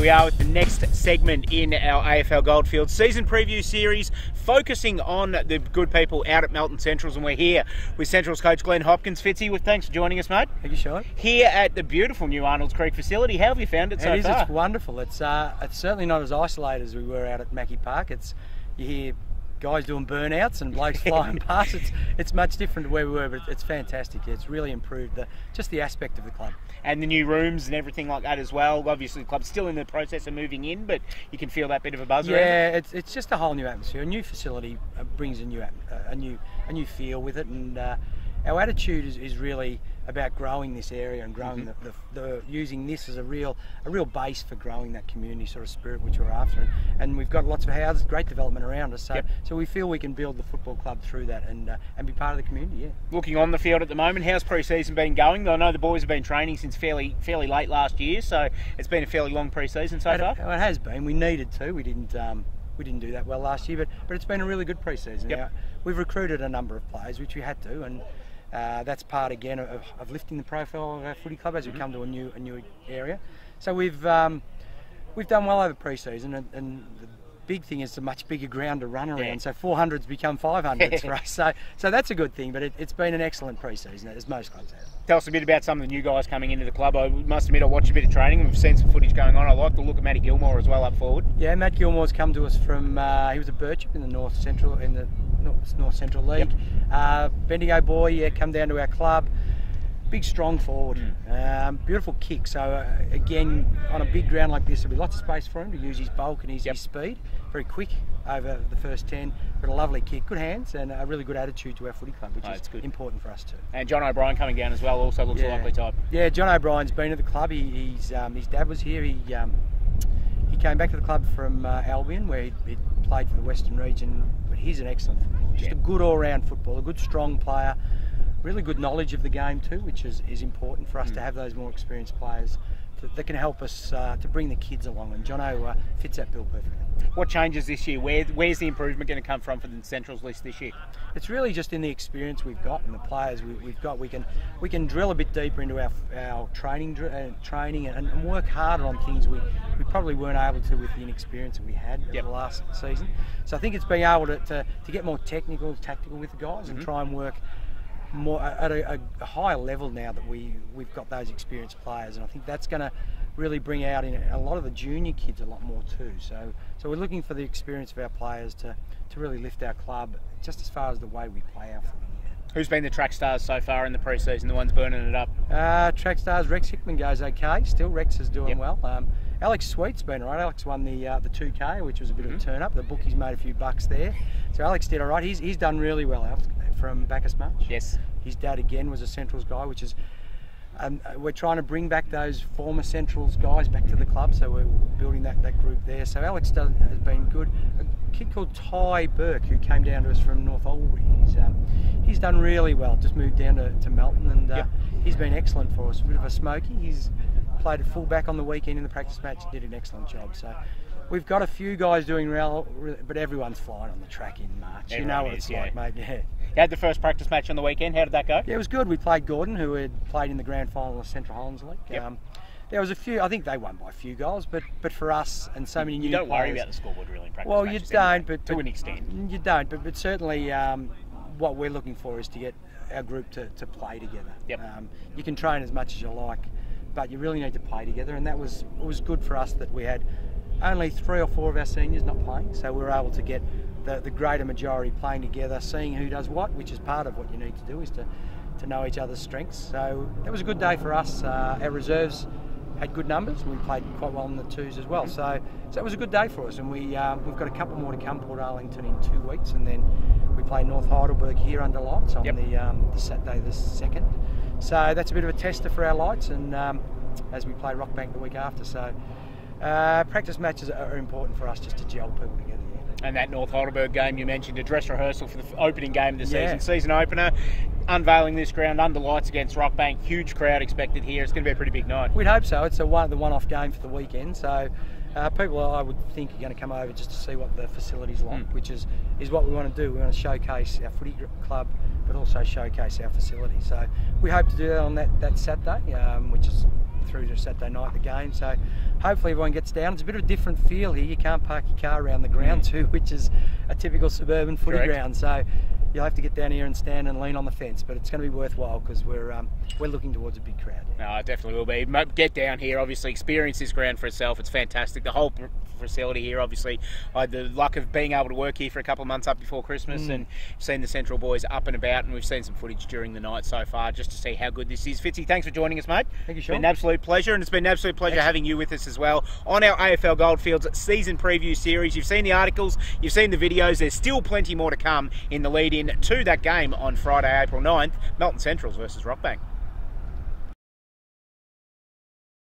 we are with the next segment in our AFL Goldfields Season Preview series, focusing on the good people out at Melton Centrals, and we're here with Centrals coach Glenn Hopkins. Fitzy, thanks for joining us, mate. Thank you, Shaun. Here at the beautiful new Arnold's Creek facility. How have you found it so far? It's wonderful. It's certainly not as isolated as we were out at Mackie Park. You hear guys doing burnouts and blokes flying past. It's much different to where we were, but it's fantastic. It's really improved just the aspect of the club. And the new rooms and everything like that as well. Obviously the club's still in the process of moving in, but you can feel that bit of a buzz around it. Yeah, it's just a whole new atmosphere. A new facility brings a new feel with it, and our attitude is really about growing this area and growing using this as a real base for growing that community sort of spirit which we're after. And we've got lots of houses, great development around us, so we feel we can build the football club through that and be part of the community. Yeah. Looking on the field at the moment, how's pre-season been going? I know the boys have been training since fairly late last year, so it's been a fairly long pre-season so far. It has been. We needed to. We didn't do that well last year, but it's been a really good pre-season. Yep. Now, we've recruited a number of players, which we had to, and that's part again of lifting the profile of our footy club as we come to a new area. So we've done well over pre-season, and the big thing is a much bigger ground to run around. So 400s become 500s for us. So that's a good thing. But it's been an excellent pre-season, as most clubs have. Tell us a bit about some of the new guys coming into the club. I must admit I watched a bit of training and we've seen some footage going on. I like the look of Matty Gilmore as well up forward. Yeah, Matt Gilmore's come to us from he was a Birchip in the North Central League. Yep. Bendigo boy, come down to our club. Big strong forward, beautiful kick. So again, on a big ground like this, there'll be lots of space for him to use his bulk and his speed. Very quick over the first 10, but a lovely kick, good hands, and a really good attitude to our footy club, which is good. Important for us too. And John O'Brien coming down as well, also looks a likely type. Yeah, John O'Brien's been at the club. His dad was here. He came back to the club from Albion, where he'd played for the Western region. But he's an excellent footballer, just a good all-round footballer, a good strong player. Really good knowledge of the game too, which is important for us to have those more experienced players that can help us to bring the kids along, and Jono fits that bill perfectly. What changes this year? Where's the improvement going to come from for the Centrals list this year? It's really just in the experience we've got and the players we've got. We can drill a bit deeper into our training and work harder on things we probably weren't able to with the inexperience that we had the last season. So I think it's being able to get more tactical with the guys and try and work more at a higher level now that we've got those experienced players, and I think that's going to really bring out in a lot of the junior kids a lot more too. So we're looking for the experience of our players to really lift our club just as far as the way we play our footy. Who's been the track stars so far in the pre-season, the ones burning it up? Track stars, Rex Hickman goes okay. Still, Rex is doing well. Alex Sweet's been all right. Alex won the 2K, which was a bit of a turn up. The bookies made a few bucks there. So Alex did all right. He's done really well from Bacchus March. Yes. His dad again was a Centrals guy, which is we're trying to bring back those former Centrals guys back to the club. So we're building that group there. So Alex has been good. A kid called Ty Burke, who came down to us from North Albury. He's done really well. Just moved down to Melton, and he's been excellent for us. A bit of a smoky. He's played at full-back on the weekend in the practice match. Did an excellent job. So we've got a few guys doing well, but everyone's flying on the track in March. Everyone you know what it's like, mate. Yeah. You had the first practice match on the weekend. How did that go? Yeah, it was good. We played Gordon, who had played in the grand final of Central Highlands League. Yep. There was a few. I think they won by a few goals, but for us and so many new players, you don't worry players, about the scoreboard really in practice. Well, you don't, but to an extent, you don't. But certainly, what we're looking for is to get our group to play together. Yep. You can train as much as you like, but you really need to play together, and it was good for us that we had only 3 or 4 of our seniors not playing, so we were able to get the greater majority playing together, seeing who does what, which is part of what you need to do, is to know each other's strengths. So that was a good day for us. Our reserves had good numbers, and we played quite well in the twos as well. So it was a good day for us, and we've got a couple more to come. Port Arlington in 2 weeks, and then we play North Heidelberg here under lights on the Saturday the 2nd. So that's a bit of a tester for our lights, and as we play Rockbank the week after. So practice matches are important for us just to gel people together. And that North Heidelberg game you mentioned, a dress rehearsal for the opening game of the season, season opener, unveiling this ground under lights against Rockbank. Huge crowd expected here. It's going to be a pretty big night. We'd hope so. It's the one-off game for the weekend, so people I would think are going to come over just to see what the facility's like, which is what we want to do. We want to showcase our footy club, but also showcase our facility. So we hope to do that on that Saturday, which is through to Saturday night, the game. So hopefully everyone gets down. It's a bit of a different feel here. You can't park your car around the ground too, which is a typical suburban footy ground. So you'll have to get down here and stand and lean on the fence, but it's going to be worthwhile because we're looking towards a big crowd. No, it definitely will be. Get down here, obviously, experience this ground for itself. It's fantastic. The whole facility here, obviously, I had the luck of being able to work here for a couple of months up before Christmas and seen the Central boys up and about, and we've seen some footage during the night so far just to see how good this is. Fitzy, thanks for joining us, mate. Thank you, Shaun. It's been an absolute pleasure, and it's been an absolute pleasure having you with us as well on our AFL Goldfields Season Preview series. You've seen the articles, you've seen the videos. There's still plenty more to come in the lead-in to that game on Friday, April 9th, Melton Centrals versus Rockbank.